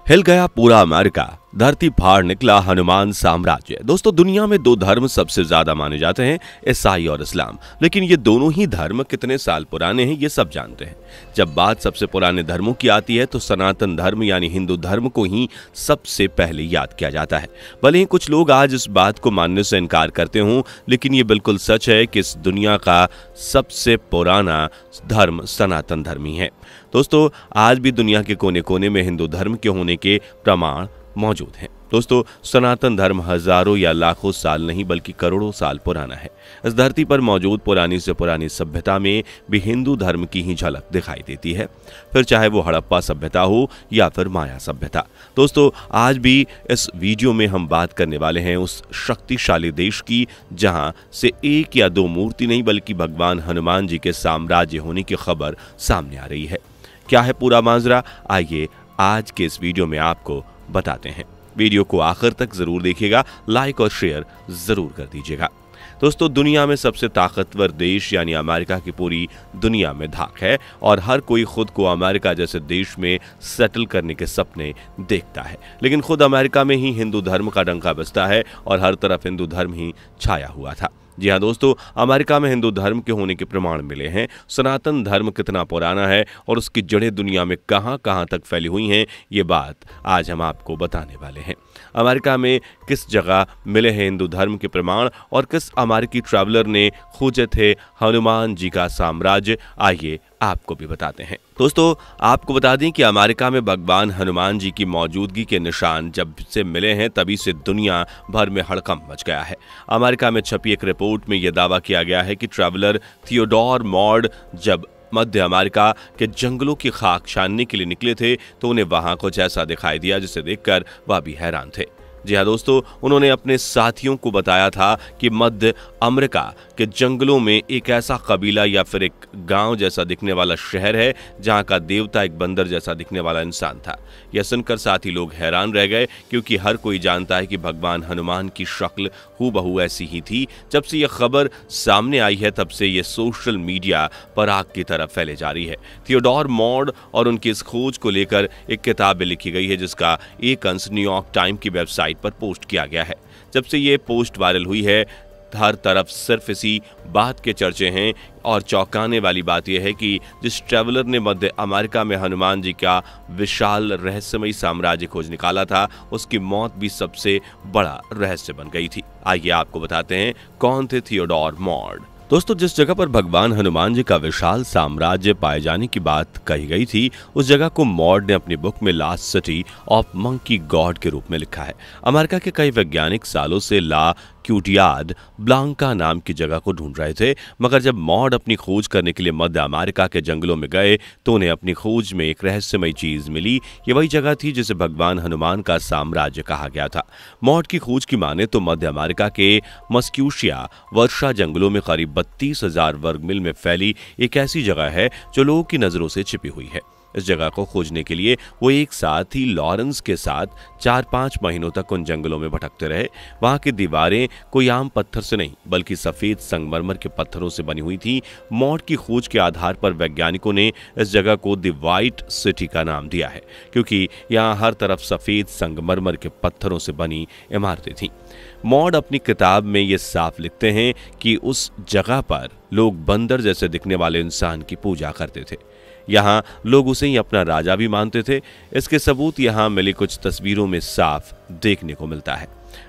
हिल गया पूरा अमेरिका, धरती फाड़ निकला हनुमान साम्राज्य। दोस्तों, दुनिया में दो धर्म सबसे ज्यादा माने जाते हैं, ईसाई और इस्लाम। लेकिन ये दोनों ही धर्म कितने साल पुराने हैं ये सब जानते हैं। जब बात सबसे पुराने धर्मों की आती है तो सनातन धर्म यानी हिंदू धर्म को ही सबसे पहले याद किया जाता है। भले ही कुछ लोग आज इस बात को मानने से इनकार करते हों, लेकिन ये बिल्कुल सच है कि इस दुनिया का सबसे पुराना धर्म सनातन धर्म ही है। दोस्तों, आज भी दुनिया के कोने कोने में हिंदू धर्म के होने के प्रमाण मौजूद हैं। दोस्तों, सनातन धर्म हजारों या लाखों साल नहीं बल्कि करोड़ों साल पुराना है। इस धरती पर मौजूद पुरानी से पुरानी सभ्यता में भी हिंदू धर्म की ही झलक दिखाई देती है, फिर चाहे वो हड़प्पा सभ्यता हो या फिर माया सभ्यता। दोस्तों, आज भी इस वीडियो में हम बात करने वाले हैं उस शक्तिशाली देश की जहां से एक या दो मूर्ति नहीं बल्कि भगवान हनुमान जी के साम्राज्य होने की खबर सामने आ रही है। क्या है पूरा माजरा, आइए आज के इस वीडियो में आपको बताते हैं। वीडियो को आखिर तक जरूर देखिएगा, लाइक और शेयर जरूर कर दीजिएगा। दोस्तों, दुनिया में सबसे ताकतवर देश यानी अमेरिका की पूरी दुनिया में धाक है और हर कोई खुद को अमेरिका जैसे देश में सेटल करने के सपने देखता है। लेकिन खुद अमेरिका में ही हिंदू धर्म का डंका बजता है और हर तरफ हिंदू धर्म ही छाया हुआ था। जी हाँ दोस्तों, अमेरिका में हिंदू धर्म के होने के प्रमाण मिले हैं। सनातन धर्म कितना पुराना है और उसकी जड़ें दुनिया में कहां कहां तक फैली हुई हैं, ये बात आज हम आपको बताने वाले हैं। अमेरिका में किस जगह मिले हैं हिंदू धर्म के प्रमाण और किस अमेरिकी ट्रैवलर ने खोजे थे हनुमान जी का साम्राज्य, आइए आपको भी बताते हैं। दोस्तों, आपको बता दें कि अमेरिका में भगवान हनुमान जी की मौजूदगी के निशान जब से मिले हैं तभी से दुनिया भर में हड़कंप मच गया है। अमेरिका में छपी एक रिपोर्ट में यह दावा किया गया है कि ट्रैवलर थियोडोर मॉड जब मध्य अमेरिका के जंगलों की खाक छानने के लिए निकले थे तो उन्हें वहां कुछ ऐसा दिखाई दिया जिसे देखकर वह भी हैरान थे। जी हाँ दोस्तों, उन्होंने अपने साथियों को बताया था कि मध्य अमेरिका के जंगलों में एक ऐसा कबीला या फिर एक गांव जैसा दिखने वाला शहर है जहां का देवता एक बंदर जैसा दिखने वाला इंसान था। यह सुनकर साथी लोग हैरान रह गए, क्योंकि हर कोई जानता है कि भगवान हनुमान की शक्ल हूबहू ऐसी ही थी। जब से यह खबर सामने आई है तब से यह सोशल मीडिया पर आग की तरफ फैले जा रही है। थियोडोर मॉड और उनकी इस खोज को लेकर एक किताब लिखी गई है जिसका एक अंश न्यूयॉर्क टाइम की वेबसाइट पर पोस्ट किया गया है। जब से ये पोस्ट वायरल हुई है हर तरफ सिर्फ इसी बात के चर्चे हैं और चौंकाने वाली बात यह है कि जिस ट्रैवलर ने मध्य अमेरिका में हनुमान जी का विशाल रहस्यमयी साम्राज्य खोज निकाला था उसकी मौत भी सबसे बड़ा रहस्य बन गई थी। आइए आपको बताते हैं कौन थे थियोडोर मॉड। दोस्तों, जिस जगह पर भगवान हनुमान जी का विशाल साम्राज्य पाए जाने की बात कही गई थी उस जगह को मॉड ने अपनी बुक में last city of monkey God के रूप में लिखा है। अमेरिका के कई वैज्ञानिक सालों से ला क्यूटियाड ब्लांका नाम की जगह को ढूंढ रहे थे, मगर जब मॉड अपनी खोज करने के लिए मध्य अमेरिका के जंगलों में गए तो उन्हें अपनी खोज में एक रहस्यमयी चीज मिली। ये वही जगह थी जिसे भगवान हनुमान का साम्राज्य कहा गया था। मॉड की खोज की माने तो मध्य अमेरिका के मस्क्यूशिया वर्षा जंगलों में करीब 32,000 वर्ग मील में फैली एक ऐसी जगह है जो लोगों की नजरों से छिपी हुई है। इस जगह को खोजने के लिए वो एक साथ ही लॉरेंस के साथ 4-5 महीनों तक उन जंगलों में भटकते रहे। वहां की दीवारें कोई आम पत्थर से नहीं बल्कि सफेद संगमरमर के पत्थरों से बनी हुई थी। मॉड की खोज के आधार पर वैज्ञानिकों ने इस जगह को द व्हाइट सिटी का नाम दिया है, क्योंकि यहाँ हर तरफ सफेद संगमरमर के पत्थरों से बनी इमारतें थीं। मॉड अपनी किताब में ये साफ लिखते हैं कि उस जगह पर लोग बंदर जैसे दिखने वाले इंसान की पूजा करते थे। यहाँ लोग उसे ही अपना राजा भी मानते थे। इसके सबूत यहाँ मिली कुछ तस्वीरों में साफ देखने को मिलता है।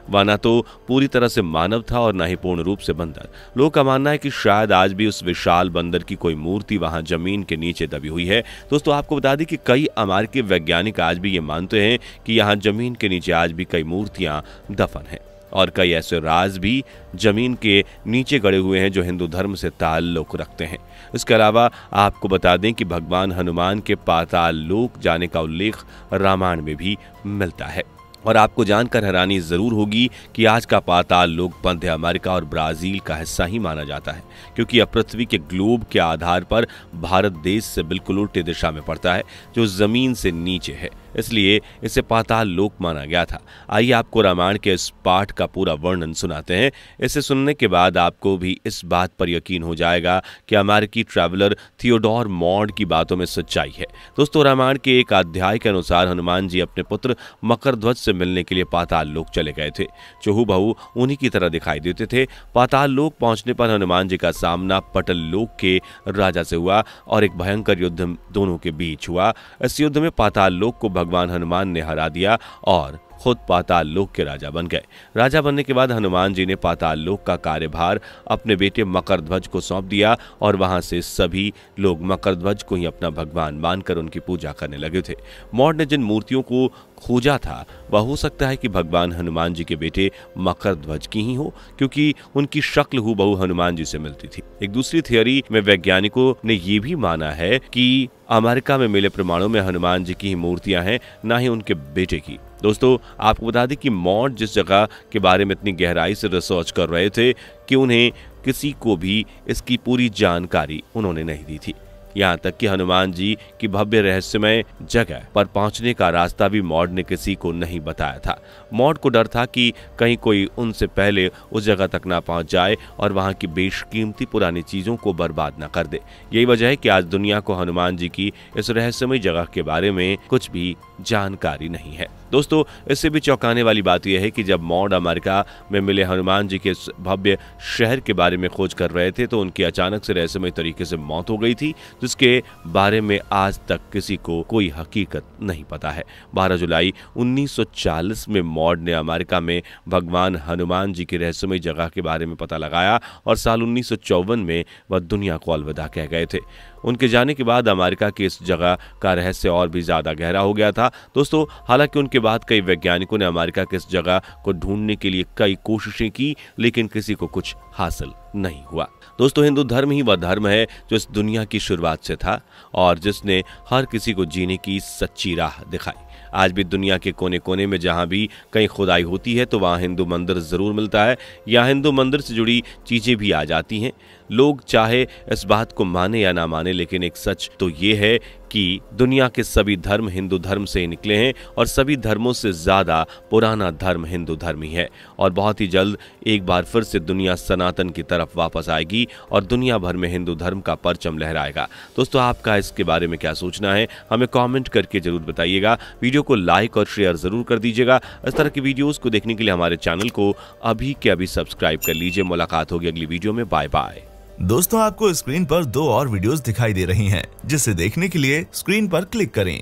वह न तो पूरी तरह से मानव था और न ही पूर्ण रूप से बंदर। लोगों का मानना है कि शायद आज भी उस विशाल बंदर की कोई मूर्ति वहां जमीन के नीचे दबी हुई है। दोस्तों, आपको बता दें कि कई अमेरिकी वैज्ञानिक आज भी ये मानते हैं कि यहाँ जमीन के नीचे आज भी कई मूर्तियां दफन हैं और कई ऐसे राज भी जमीन के नीचे गड़े हुए हैं जो हिंदू धर्म से ताल्लुक रखते हैं। इसके अलावा आपको बता दें कि भगवान हनुमान के पाताल लोक जाने का उल्लेख रामायण में भी मिलता है। और आपको जानकर हैरानी जरूर होगी कि आज का पाताल लोक मध्य अमेरिका और ब्राजील का हिस्सा ही माना जाता है, क्योंकि यह पृथ्वी के ग्लोब के आधार पर भारत देश से बिल्कुल उल्टी दिशा में पड़ता है जो जमीन से नीचे है। इसलिए इसे पाताल लोक माना गया था। आइए आपको रामायण के इस पाठ का पूरा वर्णन सुनाते हैं। इसे सुनने के बाद आपको भी इस बात पर यकीन हो जाएगा कि अमेरिकी ट्रैवलर थियोडोर मॉड की बातों में सच्चाई है। दोस्तों, रामायण के एक अध्याय के अनुसार हनुमान जी अपने पुत्र मकरध्वज से मिलने के लिए पाताल लोक चले गए थे, जो हूबहू उन्हीं की तरह दिखाई देते थे। पाताल लोक पहुंचने पर हनुमान जी का सामना पटल लोक के राजा से हुआ और एक भयंकर युद्ध दोनों के बीच हुआ। इस युद्ध में पाताल लोक को भगवान हनुमान ने हरा दिया और खुद पाताल लोक के राजा बन गए। राजा बनने के बाद हनुमान जी ने पाताल लोक का कार्यभार अपने बेटे मकरध्वज को सौंप दिया और वहां से सभी लोग मकरध्वज को ही अपना भगवान मानकर उनकी पूजा करने लगे थे। मॉड ने जिन मूर्तियों को खोजा था वह हो सकता है कि भगवान हनुमान जी के बेटे मकरध्वज की ही हो, क्योंकि उनकी शक्ल हूबहू हनुमान जी से मिलती थी। एक दूसरी थियोरी में वैज्ञानिकों ने यह भी माना है कि अमेरिका में मिले प्रमाणों में हनुमान जी की ही मूर्तियां हैं, ना ही उनके बेटे की। दोस्तों, आपको बता दें कि मॉड जिस जगह के बारे में इतनी गहराई से रिसर्च कर रहे थे कि उन्हें किसी को भी इसकी पूरी जानकारी उन्होंने नहीं दी थी। यहाँ तक कि हनुमान जी की भव्य रहस्यमय जगह पर पहुंचने का रास्ता भी मॉड ने किसी को नहीं बताया था। मॉड को डर था कि कहीं कोई उनसे पहले उस जगह तक ना पहुंच जाए और वहां की बेशकीमती पुरानी चीजों को बर्बाद ना कर दे। यही वजह है कि आज दुनिया को हनुमान जी की इस रहस्यमय जगह के बारे में कुछ भी जानकारी नहीं है। दोस्तों, इससे भी चौंकाने वाली बात यह है कि जब मॉड अमेरिका में मिले हनुमान जी के इस भव्य शहर के बारे में खोज कर रहे थे तो उनकी अचानक से रहस्यमय तरीके से मौत हो गई थी, जिसके बारे में आज तक किसी को कोई हकीकत नहीं पता है। 12 जुलाई 1940 में मॉड ने अमेरिका में भगवान हनुमान जी की रहस्यमय जगह के बारे में पता लगाया और साल 1954 में वह दुनिया को अलविदा कह गए थे। उनके जाने के बाद अमेरिका की इस जगह का रहस्य और भी ज्यादा गहरा हो गया था। दोस्तों, हालांकि उनके बाद कई वैज्ञानिकों ने अमेरिका की इस जगह को ढूंढने के लिए कई कोशिशें की, लेकिन किसी को कुछ हासिल नहीं हुआ। दोस्तों, हिंदू धर्म ही वह धर्म है जो इस दुनिया की शुरुआत से था और जिसने हर किसी को जीने की सच्ची राह दिखाई। आज भी दुनिया के कोने कोने में जहां भी कहीं खुदाई होती है तो वहां हिंदू मंदिर जरूर मिलता है या हिंदू मंदिर से जुड़ी चीजें भी आ जाती हैं। लोग चाहे इस बात को माने या ना माने, लेकिन एक सच तो ये है कि दुनिया के सभी धर्म हिंदू धर्म से ही निकले हैं और सभी धर्मों से ज्यादा पुराना धर्म हिंदू धर्म ही है। और बहुत ही जल्द एक बार फिर से दुनिया सनातन की तरफ वापस आएगी और दुनिया भर में हिंदू धर्म का परचम लहराएगा। दोस्तों, आपका इसके बारे में क्या सोचना है हमें कमेंट करके जरूर बताइएगा। वीडियो को लाइक और शेयर जरूर कर दीजिएगा। इस तरह की वीडियोस को देखने के लिए हमारे चैनल को अभी के अभी सब्सक्राइब कर लीजिए। मुलाकात होगी अगली वीडियो में। Bye bye. दोस्तों, आपको स्क्रीन पर 2 और वीडियोस दिखाई दे रही हैं, जिसे देखने के लिए स्क्रीन पर क्लिक करें।